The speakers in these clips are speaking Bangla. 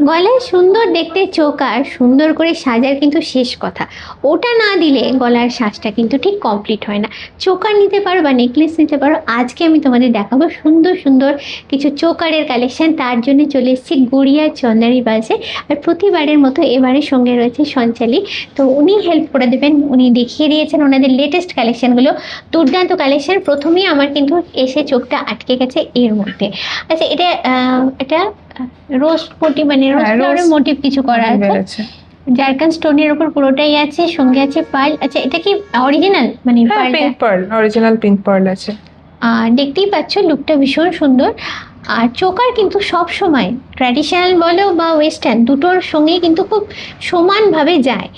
গলায় সুন্দর দেখতে চোখ আর সুন্দর করে সাজার কিন্তু শেষ কথা, ওটা না দিলে গলার সাজটা কিন্তু ঠিক কমপ্লিট হয় না। চোকার নিতে পারো বা নেকলেস নিতে পারো। আজকে আমি তোমাদের দেখাবো সুন্দর সুন্দর কিছু চোকারের কালেকশন। তার জন্য চলে এসেছি গড়িয়া চন্দারি বাজে। আর প্রতিবারের মতো এবারের সঙ্গে রয়েছে সঞ্চালী, তো উনি হেল্প করে দেবেন। উনি দেখিয়ে দিয়েছেন ওনাদের লেটেস্ট কালেকশনগুলো, দুর্দান্ত কালেকশন। প্রথমেই আমার কিন্তু এসে চোখটা আটকে গেছে এর মধ্যে। আচ্ছা, এটা রোজ মোটিভ, মানে রোজ ফ্লাওয়ারের মোটিভ কিছু করা আছে। জারকান স্টোনের উপর পুরোটাই আছে, সঙ্গে আছে পার্ল। আচ্ছা, এটা কি অরিজিনাল, মানে pink pearl, original pink pearl আছে। আর দেখতেই পাচ্ছ লুকটা ভীষণ সুন্দর। আর চোকার কিন্তু সব সময় ট্র্যাডিশনাল বলো বা ওয়েস্টার্ন দুটোর সঙ্গেই কিন্তু খুব সমানভাবে যায়।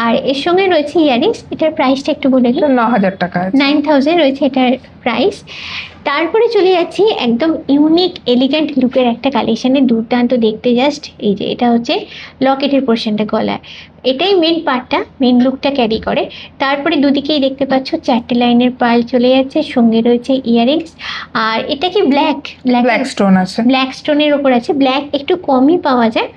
আর এর সঙ্গে রয়েছে ইয়ারিংস। এটার প্রাইসটা একটু বলে দিন। 9,000 টাকা, 9,000 রয়েছে এটার প্রাইস। তারপরে চলে যাচ্ছি একদম ইউনিক এলিগেন্ট লুকের একটা কালেকশানে, দুর্দান্ত দেখতে। জাস্ট এই যে এটা হচ্ছে লকেটের পোর্শনটা গলায়, এটাই মেন পার্টটা, মেন লুকটা ক্যারি করে। তারপরে দুদিকেই দেখতে পাচ্ছ 4টে লাইনের পার্ল চলে যাচ্ছে, সঙ্গে রয়েছে ইয়ারিংস। আর এটা কি ব্ল্যাক স্টোন আছে, ব্ল্যাক স্টোনের ওপর আছে। ব্ল্যাক একটু কমই পাওয়া যায়,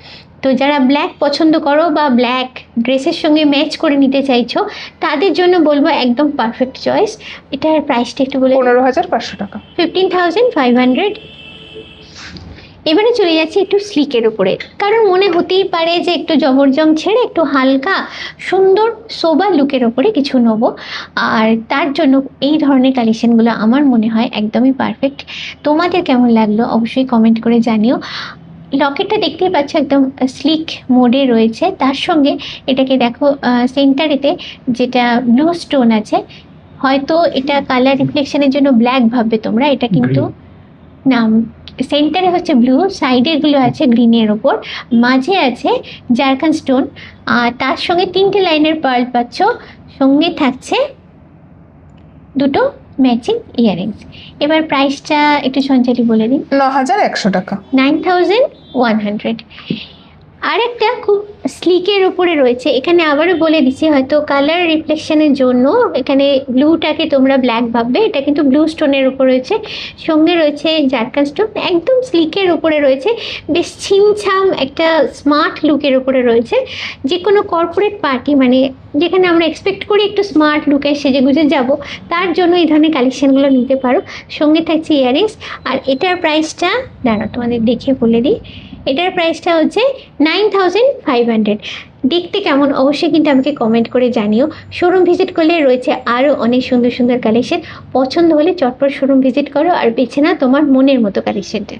তো যারা ব্ল্যাক পছন্দ করো বা ব্ল্যাক ড্রেসের সঙ্গে ম্যাচ করে নিতে চাইছো তাদের জন্য বলবো একদম পারফেক্ট চয়েস। এটার প্রাইসটা একটু বলে। 15,500 টাকা, 15,500। এবারে চলে যাচ্ছে একটু স্লিকের উপরে, কারণ মনে হতেই পারে যে একটু জবরজং ছেড়ে একটু হালকা সুন্দর সোবার লুকের ওপরে কিছু নেবো। আর তার জন্য এই ধরনের কালেকশনগুলো আমার মনে হয় একদমই পারফেক্ট। তোমাদের কেমন লাগলো অবশ্যই কমেন্ট করে জানিও। লকেটটা দেখতেই পাচ্ছ একদম স্লিক মোডে রয়েছে, তার সঙ্গে এটাকে দেখো সেন্টারেতে যেটা ব্লু স্টোন আছে। হয়তো এটা কালার রিফ্লেকশনের জন্য ব্ল্যাক ভাববে তোমরা, এটা কিন্তু না। সেন্টারে হচ্ছে ব্লু, সাইডেরগুলো আছে গ্রিনের ওপর, মাঝে আছে জারকান স্টোন। আর তার সঙ্গে 3টে লাইনের পার্ল পাচ্ছ, সঙ্গে থাকছে দুটো ম্যাচিং ইয়ারিংস। এবার প্রাইসটা একটু সঞ্চালি বলে দিন। 9,100 টাকা, 9,100। আরেকটা খুব স্লিকের উপরে রয়েছে, এখানে আবারও বলে দিচ্ছি হয়তো কালার রিফ্লেকশনের জন্য এখানে ব্লুটাকে তোমরা ব্ল্যাক ভাববে, এটা কিন্তু ব্লু স্টোনের উপর রয়েছে, সঙ্গে রয়েছে জারকান স্টোন, একদম স্লিকের উপরে রয়েছে, বেশ ছিমছাম একটা স্মার্ট লুকের উপরে রয়েছে। যে কোনো কর্পোরেট পার্টি, মানে যেখানে আমরা এক্সপেক্ট করি একটু স্মার্ট লুকে সেজে গুজে যাবো, তার জন্য এই ধরনের কালেকশানগুলো নিতে পারো। সঙ্গে থাকছে ইয়ারিংস। আর এটার প্রাইসটা দাঁড়াও তোমাদের দেখে বলে দিই। এটার প্রাইসটা হচ্ছে 9,500। দেখতে কেমন অবশ্যই কিন্তু আমাকে কমেন্ট করে জানিও। শোরুম ভিজিট করলে রয়েছে আরও অনেক সুন্দর সুন্দর কালেকশন। পছন্দ হলে চটপট শোরুম ভিজিট করো আর বেছে নাও তোমার মনের মতো কালেকশনটা।